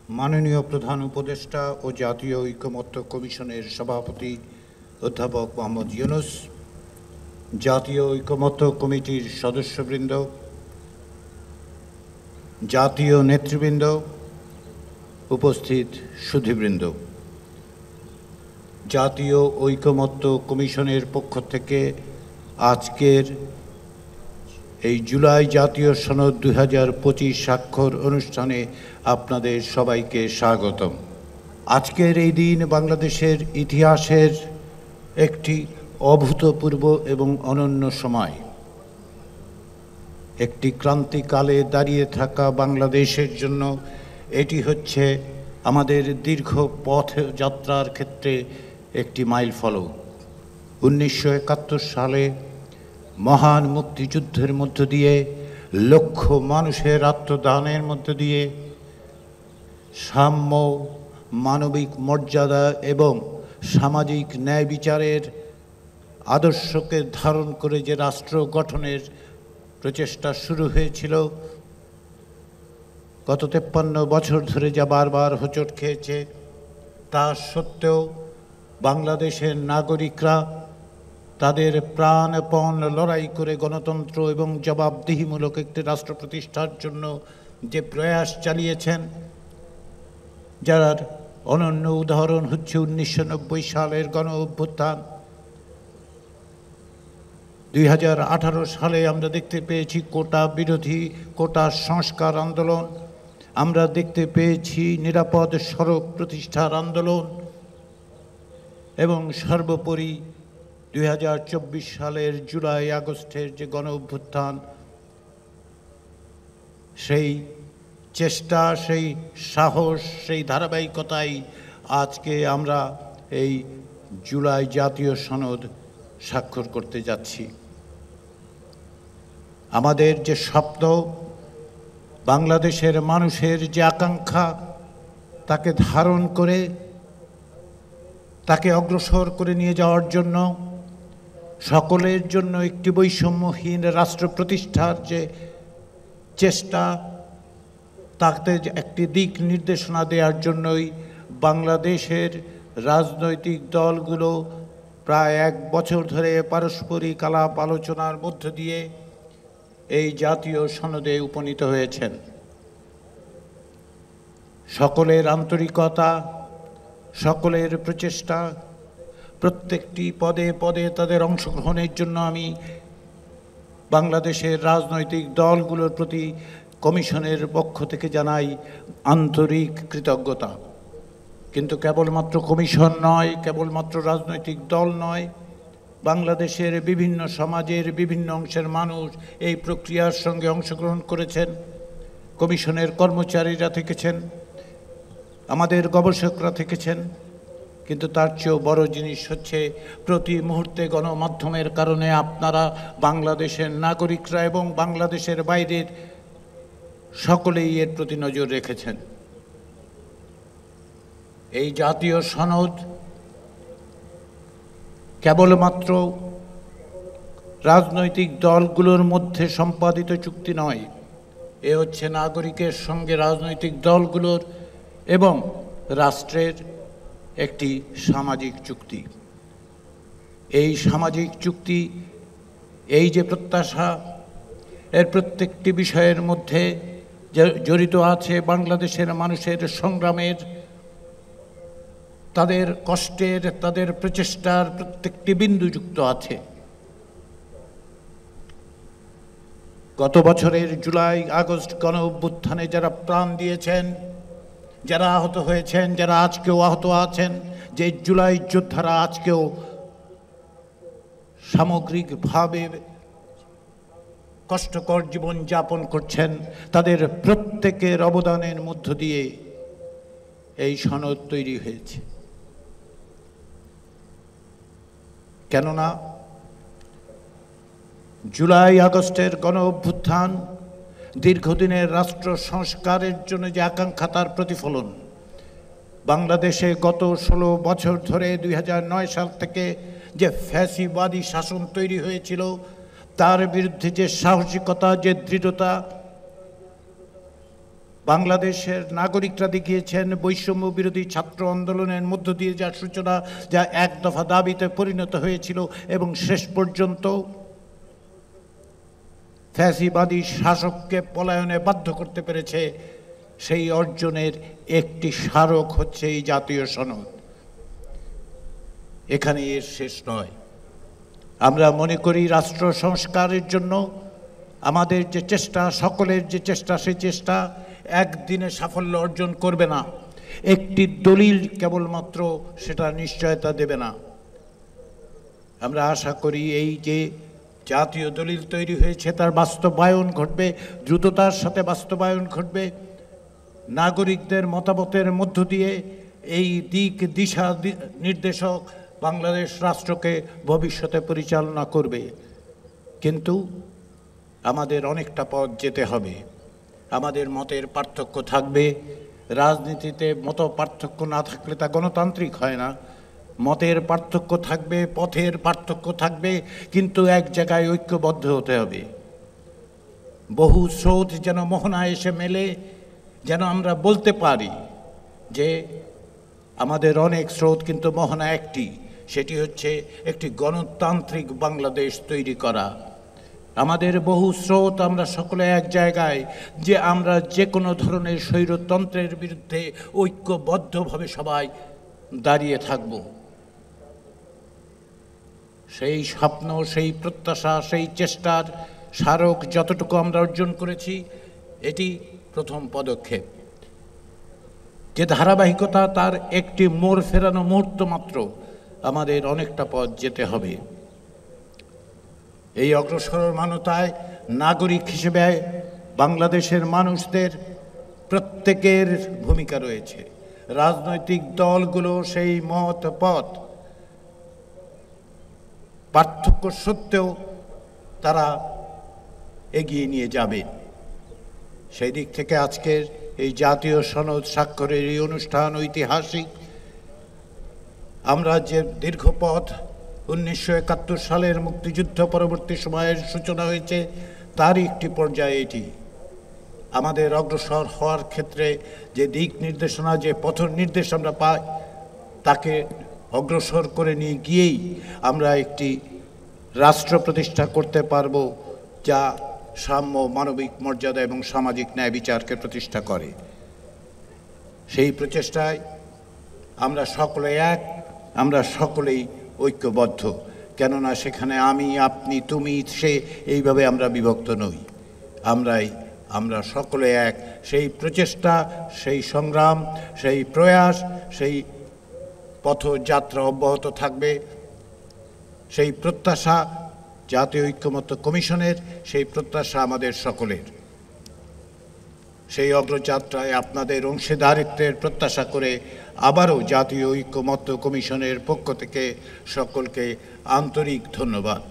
মাননীয় প্রধান উপদেষ্টা ও জাতীয় ঐকমত্য কমিশনের সভাপতি অধ্যাপক মোহাম্মদ ইউনূস, জাতীয় ঐকমত্য কমিটির সদস্যবৃন্দ, জাতীয় নেতৃবৃন্দ, উপস্থিত সুধীবৃন্দ, জাতীয় ঐকমত্য কমিশনের পক্ষ থেকে আজকের এই জুলাই জাতীয় সনদ 2025 স্বাক্ষর অনুষ্ঠানে আপনাদের সবাইকে স্বাগতম। আজকের এই দিন বাংলাদেশের ইতিহাসের একটি অভূতপূর্ব এবং অনন্য সময়। একটি ক্রান্তিকালে দাঁড়িয়ে থাকা বাংলাদেশের জন্য এটি হচ্ছে আমাদের দীর্ঘ পথযাত্রার ক্ষেত্রে একটি মাইলফলক। 1971 সালে মহান মুক্তিযুদ্ধের মধ্য দিয়ে, লক্ষ মানুষের আত্মদানের মধ্য দিয়ে সাম্য, মানবিক মর্যাদা এবং সামাজিক ন্যায় বিচারের আদর্শকে ধারণ করে যে রাষ্ট্র গঠনের প্রচেষ্টা শুরু হয়েছিল, গত 53 বছর ধরে যা বারবার হোঁচট খেয়েছে, তা সত্ত্বেও বাংলাদেশের নাগরিকরা তাদের প্রাণপণ লড়াই করে গণতন্ত্র এবং জবাবদিহিমূলক একটি রাষ্ট্র প্রতিষ্ঠার জন্য যে প্রয়াস চালিয়েছেন, যার অনন্য উদাহরণ হচ্ছে 1990 সালের গণ অভ্যুত্থান। 2018 সালে আমরা দেখতে পেয়েছি কোটা বিরোধী, কোটা সংস্কার আন্দোলন, আমরা দেখতে পেয়েছি নিরাপদ সড়ক প্রতিষ্ঠার আন্দোলন এবং সর্বোপরি 2024 সালের জুলাই আগস্টের যে গণ অভ্যুত্থান, সেই চেষ্টা, সেই সাহস, সেই ধারাবাহিকতাই আজকে আমরা এই জুলাই জাতীয় সনদ স্বাক্ষর করতে যাচ্ছি। আমাদের যে স্বপ্ন, বাংলাদেশের মানুষের যে আকাঙ্ক্ষা, তাকে ধারণ করে তাকে অগ্রসর করে নিয়ে যাওয়ার জন্য, সকলের জন্য একটি বৈষম্যহীন রাষ্ট্র প্রতিষ্ঠার যে চেষ্টা, তাতে একটি দিক নির্দেশনা দেওয়ার জন্যই বাংলাদেশের রাজনৈতিক দলগুলো প্রায় 1 বছর ধরে পারস্পরিক আলাপ আলোচনার মধ্য দিয়ে এই জাতীয় সনদে উপনীত হয়েছেন। সকলের আন্তরিকতা, সকলের প্রচেষ্টা, প্রত্যেকটি পদে পদে তাদের অংশগ্রহণের জন্য আমি বাংলাদেশের রাজনৈতিক দলগুলোর প্রতি কমিশনের পক্ষ থেকে জানাই আন্তরিক কৃতজ্ঞতা। কিন্তু কেবলমাত্র কমিশন নয়, কেবলমাত্র রাজনৈতিক দল নয়, বাংলাদেশের বিভিন্ন সমাজের বিভিন্ন অংশের মানুষ এই প্রক্রিয়ার সঙ্গে অংশগ্রহণ করেছেন। কমিশনের কর্মচারীরা থেকেছেন, আমাদের গবেষকরা থেকেছেন, কিন্তু তার চেয়েও বড় জিনিস হচ্ছে প্রতি মুহূর্তে গণমাধ্যমের কারণে আপনারা, বাংলাদেশের নাগরিকরা এবং বাংলাদেশের বাইরের সকলেই এর প্রতি নজর রেখেছেন। এই জাতীয় সনদ কেবলমাত্র রাজনৈতিক দলগুলোর মধ্যে সম্পাদিত চুক্তি নয়, এ হচ্ছে নাগরিকের সঙ্গে রাজনৈতিক দলগুলোর এবং রাষ্ট্রের একটি সামাজিক চুক্তি। এই সামাজিক চুক্তি, এই যে প্রত্যাশা, এর প্রত্যেকটি বিষয়ের মধ্যে জড়িত আছে বাংলাদেশের মানুষের সংগ্রামের, তাদের কষ্টের, তাদের প্রচেষ্টার প্রত্যেকটি বিন্দু যুক্ত আছে। গত বছরের জুলাই আগস্ট গণ অভ্যুত্থানে যারা প্রাণ দিয়েছেন, যারা আহত হয়েছেন, যারা আজকেও আহত আছেন, যে জুলাই যোদ্ধারা আজকেও সামগ্রিকভাবে কষ্টকর জীবন যাপন করছেন, তাদের প্রত্যেকের অবদানের মধ্য দিয়ে এই সনদ তৈরি হয়েছে। কেননা জুলাই আগস্টের গণ অভ্যুত্থান দীর্ঘদিনের রাষ্ট্র সংস্কারের জন্য যে আকাঙ্ক্ষা, তার প্রতিফলন। বাংলাদেশে গত 16 বছর ধরে 2009 সাল থেকে যে ফ্যাসিবাদী শাসন তৈরি হয়েছিল, তার বিরুদ্ধে যে সাহসিকতা, যে দৃঢ়তা, বাংলাদেশের নাগরিকরা দেখিয়েছেন বৈষম্য বিরোধী ছাত্র আন্দোলনের মধ্য দিয়ে যার সূচনা, যা এক দফা দাবিতে পরিণত হয়েছিল এবং শেষ পর্যন্ত ফ্যাসিবাদী শাসককে পলায়নে বাধ্য করতে পেরেছে, সেই অর্জনের একটি স্মারক হচ্ছে এই জাতীয় সনদ। এখানে এর শেষ নয়। আমরা মনে করি রাষ্ট্র সংস্কারের জন্য আমাদের যে চেষ্টা, সকলের যে চেষ্টা, সেই চেষ্টা একদিনে সাফল্য অর্জন করবে না। একটি দলিল কেবলমাত্র সেটা নিশ্চয়তা দেবে না। আমরা আশা করি এই যে জাতীয় দলিল তৈরি হয়েছে তার বাস্তবায়ন ঘটবে, দ্রুততার সাথে বাস্তবায়ন ঘটবে। নাগরিকদের মতামতের মধ্য দিয়ে এই দিক দিশা নির্দেশক বাংলাদেশ রাষ্ট্রকে ভবিষ্যতে পরিচালনা করবে। কিন্তু আমাদের অনেকটা পথ যেতে হবে। আমাদের মতের পার্থক্য থাকবে। রাজনীতিতে মত পার্থক্য না থাকলে তা গণতান্ত্রিক হয় না। মতের পার্থক্য থাকবে, পথের পার্থক্য থাকবে, কিন্তু এক জায়গায় ঐক্যবদ্ধ হতে হবে। বহু স্রোত যেন মোহনায় এসে মেলে, যেন আমরা বলতে পারি যে আমাদের অনেক স্রোত কিন্তু মোহনা একটি, সেটি হচ্ছে একটি গণতান্ত্রিক বাংলাদেশ তৈরি করা। আমাদের বহু স্রোত, আমরা সকলে এক জায়গায় যে আমরা যে কোনো ধরনের স্বৈরতন্ত্রের বিরুদ্ধে ঐক্যবদ্ধভাবে সবাই দাঁড়িয়ে থাকব। সেই স্বপ্ন, সেই প্রত্যাশা, সেই চেষ্টার স্মারক যতটুকু আমরা অর্জন করেছি, এটি প্রথম পদক্ষেপ। যে ধারাবাহিকতা, তার একটি মোড় ফেরানো মুহূর্ত মাত্র। আমাদের অনেকটা পথ যেতে হবে। এই অগ্রসরমানতায় নাগরিক হিসেবে বাংলাদেশের মানুষদের প্রত্যেকের ভূমিকা রয়েছে। রাজনৈতিক দলগুলো সেই মত পথ পার্থক্য সত্ত্বেও তারা এগিয়ে নিয়ে যাবে। সেই দিক থেকে আজকের এই জাতীয় সনদ স্বাক্ষরের এই অনুষ্ঠান ঐতিহাসিক। আমরা যে দীর্ঘ পথ 1971 সালের মুক্তিযুদ্ধ পরবর্তী সময়ের সূচনা হয়েছে, তারই একটি পর্যায়ে এটি। আমাদের অগ্রসর হওয়ার ক্ষেত্রে যে দিক নির্দেশনা, যে পথ নির্দেশ আমরা পাই, তাকে অগ্রসর করে নিয়ে গিয়েই আমরা একটি রাষ্ট্র প্রতিষ্ঠা করতে পারব, যা সাম্য, মানবিক মর্যাদা এবং সামাজিক ন্যায় বিচারকে প্রতিষ্ঠা করে। সেই প্রচেষ্টায় আমরা সকলে এক, আমরা সকলেই ঐক্যবদ্ধ। কেননা সেখানে আমি, আপনি, তুমি, সে, এইভাবে আমরা বিভক্ত নই। আমরা সকলে এক। সেই প্রচেষ্টা, সেই সংগ্রাম, সেই প্রয়াস, সেই পথযাত্রা অব্যাহত থাকবে। সেই প্রত্যাশা জাতীয় ঐক্যমত্য কমিশনের, সেই প্রত্যাশা আমাদের সকলের। সেই অগ্রযাত্রায় আপনাদের অংশীদারিত্বের প্রত্যাশা করে আবারও জাতীয় ঐক্যমত্য কমিশনের পক্ষ থেকে সকলকে আন্তরিক ধন্যবাদ।